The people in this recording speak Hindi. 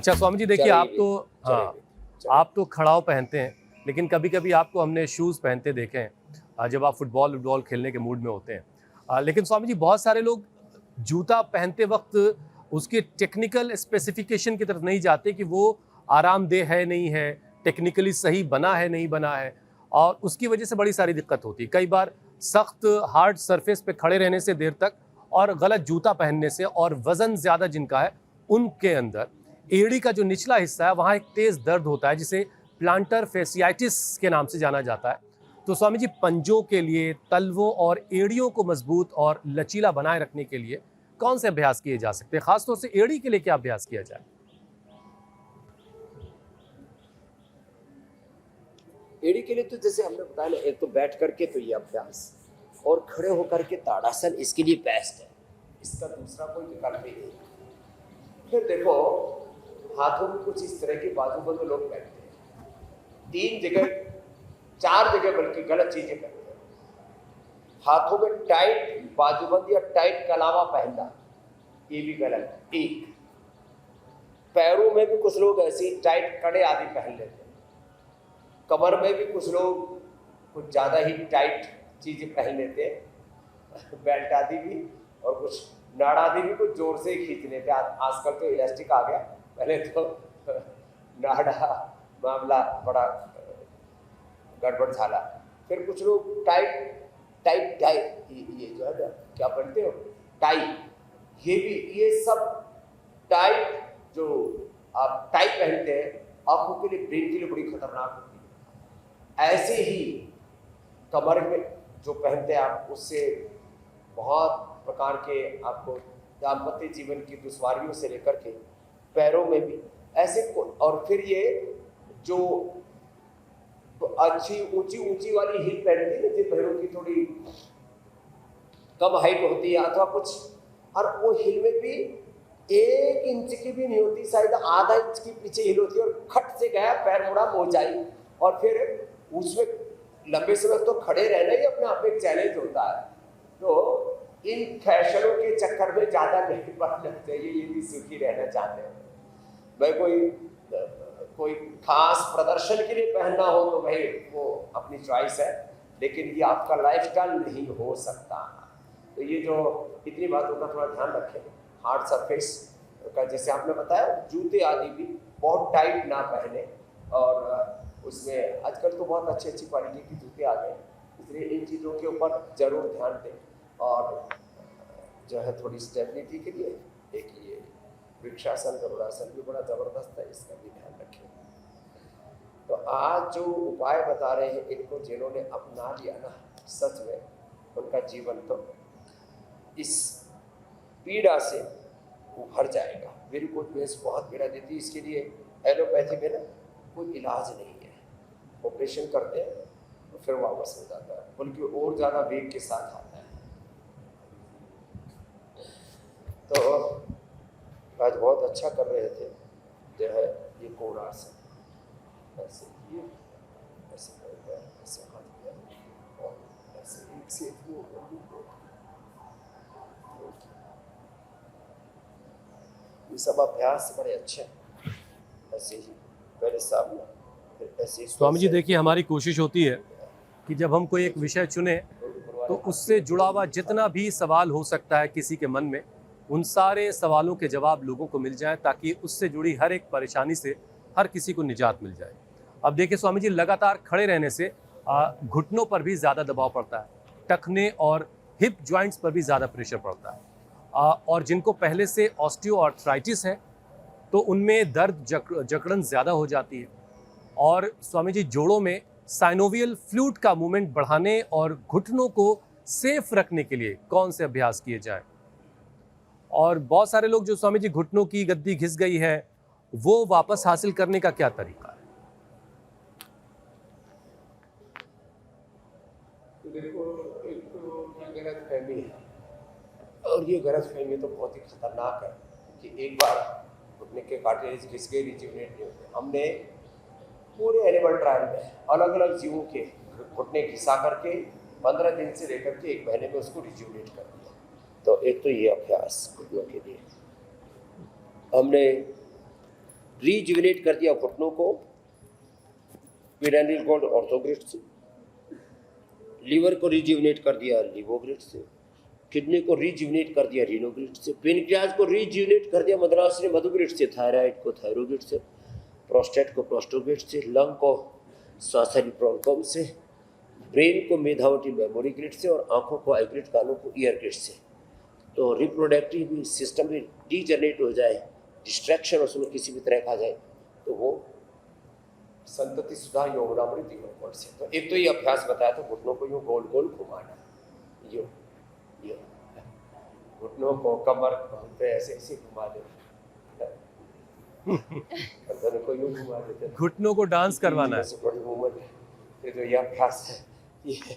अच्छा स्वामी जी देखिए, आप तो आप तो खड़ाव पहनते हैं, लेकिन कभी कभी आपको हमने शूज़ पहनते देखे हैं जब आप फुटबॉल खेलने के मूड में होते हैं। लेकिन स्वामी जी बहुत सारे लोग जूता पहनते वक्त उसके टेक्निकल स्पेसिफिकेशन की तरफ नहीं जाते कि वो आरामदेह है नहीं है, टेक्निकली सही बना है नहीं बना है, और उसकी वजह से बड़ी सारी दिक्कत होती है। कई बार सख्त हार्ड सरफेस पे खड़े रहने से देर तक, और गलत जूता पहनने से, और वजन ज़्यादा जिनका है उनके अंदर एड़ी का जो निचला हिस्सा है वहाँ एक तेज़ दर्द होता है जिसे प्लांटर फेसियाइटिस के नाम से जाना जाता है। तो स्वामी जी पंजों के लिए, तलवों और एड़ियों को मजबूत और लचीला बनाए रखने के लिए कौन से अभ्यास किए जा सकते हैं? खासतौर से एड़ी के लिए क्या अभ्यास किया जाए? एड़ी के लिए तो जैसे हमने बताया ना, एक तो बैठ करके तो ये अभ्यास, और खड़े होकर के ताड़ासन इसके लिए बेस्ट है। इसका दूसरा कोई विकल्प ही नहीं। फिर देखो, हाथों में कुछ इस तरह की बाजूबंद लोग बैठते हैं, 3 जगह 4 जगह बल्कि गलत चीजें करते हैं। हाथों में टाइट बाजूबंद या टाइट कलावा पहनना, ये भी गलत है। एक पैरों में भी कुछ लोग ऐसी टाइट कड़े आदि पहन लेते हैं। कमर में भी कुछ लोग कुछ ज़्यादा ही टाइट चीज़ें पहन लेते हैं, बेल्ट आदि भी, और कुछ नाड़ आदि भी कुछ जोर से ही खींच लेते हैं। आजकल तो इलास्टिक आ गया, पहले तो नाड़ा मामला बड़ा गड़बड़ झाला। फिर कुछ लोग टाइट ये जो है ना, क्या पहनते हो, टाई, ये भी, ये सब टाइट जो आप टाई पहनते हैं आंखों के लिए, ब्रेन के लिए बड़ी खतरनाक होती है। ऐसे ही कमर में जो पहनते हैं आप, उससे बहुत प्रकार के आपको दाम्पत्य जीवन की दुश्वारियों से लेकर के पैरों में भी ऐसे और फिर ये जो तो अच्छी ऊंची वाली हिल पहनती है, जिन पैरों की थोड़ी कम हाइट होती है अथवा कुछ, और वो हिल में भी 1 इंच की भी नहीं होती, शायद आधा इंच की पीछे हिल होती है, और खट से गया पैर मुड़ा मोजाई, और फिर उसमें लंबे समय तो खड़े रहना ही अपने आप में एक चैलेंज होता है। तो इन फैशनों के चक्कर में ज़्यादा नहीं पड़ना चाहिए यदि सुखी रहना चाहते हैं। भाई कोई खास प्रदर्शन के लिए पहनना हो तो भाई वो अपनी चॉइस है, लेकिन ये आपका लाइफस्टाइल नहीं हो सकता। तो ये जो इतनी बातों का थोड़ा ध्यान रखें। हार्ड सरफेस का जैसे आपने बताया, जूते आदि भी बहुत टाइट ना पहने, और उसमें आजकल तो बहुत अच्छी क्वालिटी के जूते आ गए, इसलिए इन चीज़ों के ऊपर ज़रूर ध्यान दें। और जो है थोड़ी स्टेबिलिटी के लिए एक ये वृक्षासन, गरुड़ासन भी बड़ा ज़बरदस्त है, इसका भी ध्यान रखें। तो आज जो उपाय बता रहे हैं, इनको जिन्होंने अपना लिया ना, सच में उनका जीवन तो इस पीड़ा से उभर जाएगा। वेरिकोज वेन्स बहुत पीड़ा देती है, इसके लिए एलोपैथी में ना कोई इलाज नहीं है। ऑपरेशन करते हैं तो फिर वापस हो जाता है, बल्कि और ज़्यादा वेग के साथ आता है। तो आज बहुत अच्छा कर रहे थे जो है ये कोणासन, ऐसे किए, ऐसे करते हैं, ऐसे हाथ किया, और ऐसे एक से ये सब अभ्यास बड़े अच्छे हैं। ऐसे ही पहले सामने, फिर ऐसे। स्वामी जी देखिए, हमारी कोशिश होती है कि जब हम कोई एक विषय चुने तो उससे जुड़ा हुआ जितना भी सवाल हो सकता है किसी के मन में, उन सारे सवालों के जवाब लोगों को मिल जाए, ताकि उससे जुड़ी हर एक परेशानी से हर किसी को निजात मिल जाए। अब देखिए स्वामी जी, लगातार खड़े रहने से घुटनों पर भी ज़्यादा दबाव पड़ता है, टखने और हिप जॉइंट्स पर भी ज़्यादा प्रेशर पड़ता है, और जिनको पहले से ऑस्टियोआर्थराइटिस है तो उनमें दर्द जकड़न ज़्यादा हो जाती है। और स्वामी जी जोड़ों में साइनोवियल फ्लूइड का मूवमेंट बढ़ाने और घुटनों को सेफ रखने के लिए कौन से अभ्यास किए जाएं? और बहुत सारे लोग जो स्वामी जी घुटनों की गद्दी घिस गई है वो वापस हासिल करने का क्या तरीका है? तो देखो, एक तो ये गलतफहमी है, और ये गलतफहमी तो बहुत ही खतरनाक है कि एक बार घुटने के कार्टिलेज घिस के रिज्यूनेट नहीं होते। हमने पूरे एनिमल ट्रायल में अलग अलग जीवों के घुटने घिसा करके 15 दिन से लेकर के 1 महीने में उसको रिज्यूनेट कर दिया। तो एक तो ये अभ्यास घुटनों के लिए हमने रीजुविनेट कर दिया घुटनों को पिरानियल कॉर्ड ऑर्थोग्रिड से, लीवर को रीजुविनेट कर दिया लिवोग्रिड से, किडनी को रीजुविनेट कर दिया रीनोग्रिड से, पेनक्रियाज को रीजुविनेट कर दिया मद्रासनी मधुग्रिड से, थायराइड को थायरोग्रिड से, प्रोस्टेट को प्रोस्टोग्रिड से, लंग को श्वासनी ब्रोंकम से, ब्रेन को मेधावटी मेमोरी ग्रिड से और आंखों को आई ग्रिड, कानों को ईयर ग्रिड से। तो रिप्रोडक्टिव सिस्टम भी डीजनरेट हो जाए, डिस्ट्रैक्शन उसमें किसी भी तरह का जाए, तो वो संतति सुधार यौवनावृत्ति होने से। तो एक तो ये अभ्यास बताया था, घुटनों को यूँ गोल गोल घुमाना, यूँ यूँ घुटनों को कमर पे ऐसे ऐसे घुमा दे, गर्दन को यूँ घुमा देते, घुटनों को डांस करवाना है। बड़ी मूवमेंट है। ये तो ये अभ्यास है, ये